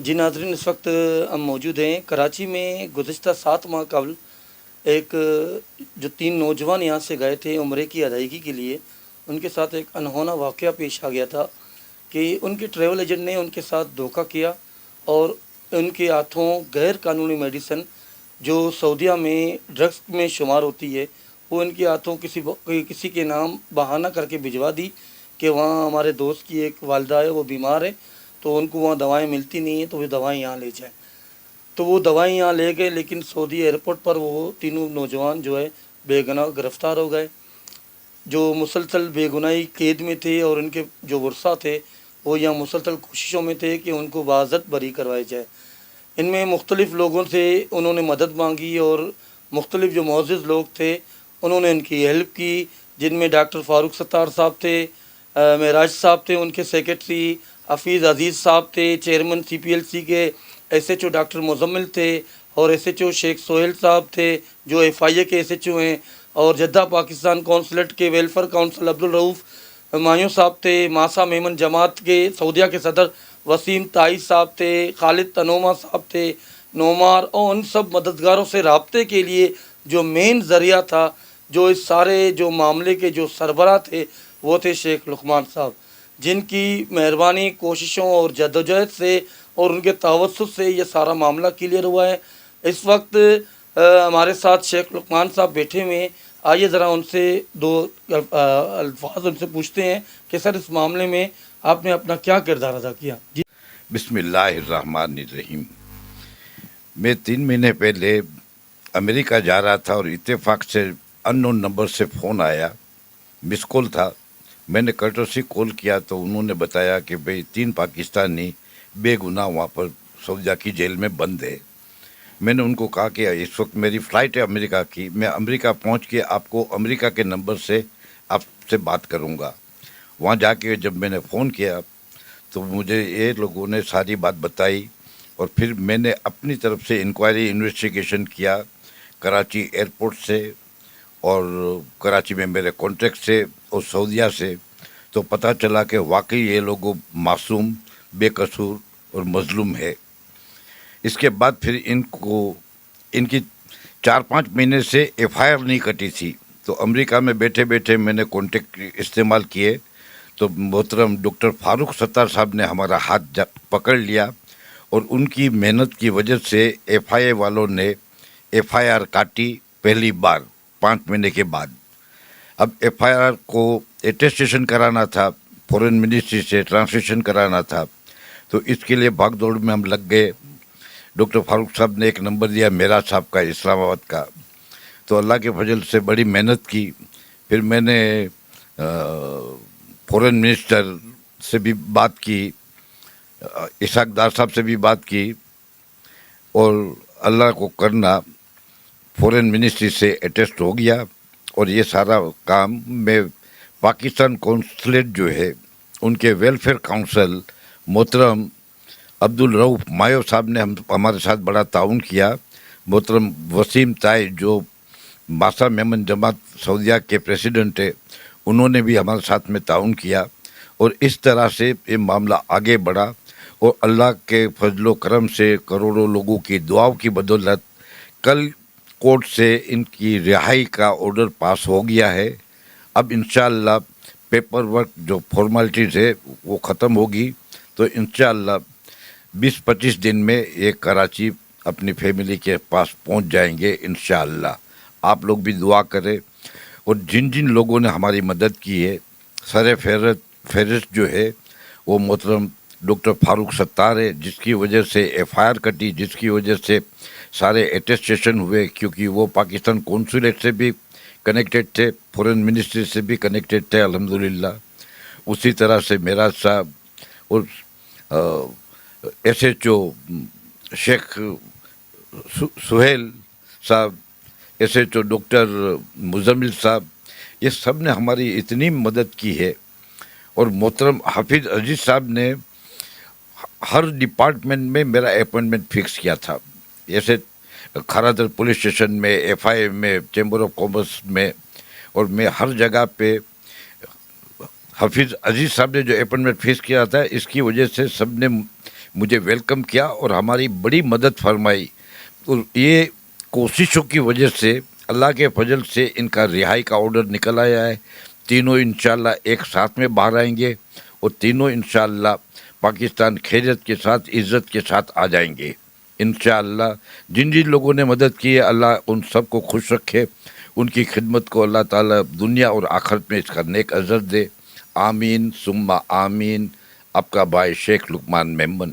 جی ناظرین، اس وقت ہم موجود ہیں کراچی میں۔ گزشتہ 7 ماہ قبل ایک جو 3 نوجوان یہاں سے گئے تھے عمرے کی ادائیگی کے لیے، ان کے ساتھ ایک انہونا واقعہ پیش آ گیا تھا کہ ان کے ٹریول ایجنٹ نے ان کے ساتھ دھوکہ کیا اور ان کے ہاتھوں غیر قانونی میڈیسن جو سعودیہ میں ڈرگس میں شمار ہوتی ہے، وہ ان کے ہاتھوں کسی کے نام بہانہ کر کے بھجوا دی کہ وہاں ہمارے دوست کی ایک والدہ ہے، وہ بیمار ہے، تو ان کو وہاں دوائیں ملتی نہیں ہیں، تو وہ دوائیں یہاں لے جائیں۔ تو وہ دوائیں یہاں لے گئے، لیکن سعودی ایئرپورٹ پر وہ تینوں نوجوان جو ہے بے گناہ گرفتار ہو گئے، جو مسلسل بے گناہی قید میں تھے، اور ان کے جو ورثاء تھے وہ یہاں مسلسل کوششوں میں تھے کہ ان کو بازت بری کروائی جائے۔ ان میں مختلف لوگوں سے انہوں نے مدد مانگی، اور مختلف جو معزز لوگ تھے انہوں نے ان کی ہیلپ کی، جن میں ڈاکٹر فاروق ستار صاحب تھے، معراج صاحب تھے، ان کے سیکرٹری حفیظ عزیز صاحب تھے، چیئرمین سی پی ایل سی کے S H O doctor Muzammil تھے، اور ایس ایچ او شیخ سہیل صاحب تھے جو ایف آئی اے کے ایس ایچ او ہیں، اور جدہ پاکستان کونسلیٹ کے ویلفیئر کونسل عبدالرؤف مایوں صاحب تھے، ماسا میمن جماعت کے سعودیہ کے صدر وسیم تائی صاحب تھے، خالد تنوما صاحب تھے، نومار، اور ان سب مددگاروں سے رابطے کے لیے جو مین ذریعہ تھا، جو اس سارے جو معاملے کے جو سربراہ تھے، وہ تھے شیخ لقمان صاحب، جن کی مہربانی، کوششوں اور جدوجہد سے اور ان کے توسط سے یہ سارا معاملہ کلیئر ہوا ہے۔ اس وقت ہمارے ساتھ شیخ لقمان صاحب بیٹھے ہوئے ہیں، آئیے ذرا ان سے دو الفاظ ان سے پوچھتے ہیں کہ سر اس معاملے میں آپ نے اپنا کیا کردار ادا کیا؟ جی بسم اللہ الرحمن الرحیم۔ میں 3 مہینے پہلے امریکہ جا رہا تھا اور اتفاق سے ان نون نمبر سے فون آیا، مس کال تھا۔ میں نے کرٹوسی کال کیا تو انہوں نے بتایا کہ بھئی 3 پاکستانی بے گناہ وہاں پر سعودیہ کی جیل میں بند ہے۔ میں نے ان کو کہا کہ اس وقت میری فلائٹ ہے امریکہ کی، میں امریکہ پہنچ کے آپ کو امریکہ کے نمبر سے آپ سے بات کروں گا۔ وہاں جا کے جب میں نے فون کیا تو مجھے یہ لوگوں نے ساری بات بتائی، اور پھر میں نے اپنی طرف سے انکوائری انویسٹیگیشن کیا کراچی ایئرپورٹ سے اور کراچی میں میرے کانٹیکٹ سے اور سعودیہ سے، تو پتہ چلا کہ واقعی یہ لوگ معصوم، بے قصور اور مظلوم ہے۔ اس کے بعد پھر ان کی 4-5 مہینے سے ایف آئی آر نہیں کٹی تھی، تو امریکہ میں بیٹھے بیٹھے میں نے کانٹیکٹ استعمال کیے، تو محترم ڈاکٹر فاروق ستار صاحب نے ہمارا ہاتھ پکڑ لیا، اور ان کی محنت کی وجہ سے ایف آئی اے والوں نے ایف آئی آر کاٹی پہلی بار 5 مہینے کے بعد۔ اب ایف آئی آر کو اٹیسٹیشن کرانا تھا، فورن منسٹری سے ٹرانسلیشن کرانا تھا، تو اس کے لیے بھاگ دوڑ میں ہم لگ گئے۔ ڈاکٹر فاروق صاحب نے ایک نمبر دیا میرا صاحب کا، اسلام آباد کا، تو اللہ کے فضل سے بڑی محنت کی۔ پھر میں نے فورن منسٹر سے بھی بات کی، اسحاق دار صاحب سے بھی بات کی، اور اللہ کو کرنا فورن منسٹری سے اٹیسٹ ہو گیا، اور یہ سارا کام میں پاکستان کونسلیٹ جو ہے ان کے ویلفیئر کونسل محترم عبدالرؤف مایو صاحب نے ہمارے ساتھ بڑا تعاون کیا۔ محترم وسیم تائی جو ماسا میمن جماعت سعودیہ کے پریسیڈنٹ ہے، انہوں نے بھی ہمارے ساتھ میں تعاون کیا، اور اس طرح سے یہ معاملہ آگے بڑھا، اور اللہ کے فضل و کرم سے کروڑوں لوگوں کی دعاؤں کی بدولت کل کورٹ سے ان کی رہائی کا آرڈر پاس ہو گیا ہے۔ اب انشاءاللہ پیپر ورک جو فارمیلٹیز ہے وہ ختم ہوگی، تو انشاءاللہ 20-25 دن میں یہ کراچی اپنی فیملی کے پاس پہنچ جائیں گے انشاءاللہ۔ آپ لوگ بھی دعا کریں، اور جن جن لوگوں نے ہماری مدد کی ہے، سر فہرست جو ہے وہ محترم ڈاکٹر فاروق ستار ہے، جس کی وجہ سے ایف آئی آر کٹی، جس کی وجہ سے سارے اٹیسٹیشن ہوئے، کیونکہ وہ پاکستان کونسولیٹ سے بھی کنیکٹڈ تھے، فورن منسٹری سے بھی کنیکٹڈ تھے الحمدللہ۔ اسی طرح سے معراج صاحب اور ایس ایچ او شیخ سہیل صاحب، S H O doctor Muzammil صاحب، یہ سب نے ہماری اتنی مدد کی ہے، اور محترم حفیظ عزیز صاحب نے ہر ڈپارٹمنٹ میں میرا اپوائنٹمنٹ فکس کیا تھا، جیسے کھارادر پولیس اسٹیشن میں، ایف آئی اے میں، چیمبر آف کامرس میں، اور میں ہر جگہ پہ حفیظ عزیز صاحب نے جو اپوائنٹمنٹ فکس کیا تھا، اس کی وجہ سے سب نے مجھے ویلکم کیا اور ہماری بڑی مدد فرمائی. اور یہ کوششوں کی وجہ سے اللہ کے فضل سے ان کا رہائی کا آرڈر نکل آیا ہے. تینوں انشاءاللہ ایک ساتھ میں باہر آئیں گے اور تینوں انشاءاللہ پاکستان خیریت کے ساتھ عزت کے ساتھ آ جائیں گے انشاءاللہ. جن جن لوگوں نے مدد کی ہے اللہ ان سب کو خوش رکھے, ان کی خدمت کو اللہ تعالیٰ دنیا اور آخرت میں اس کا نیک اجر دے. آمین ثم آمین. آپ کا بھائی شیخ لقمان میمن.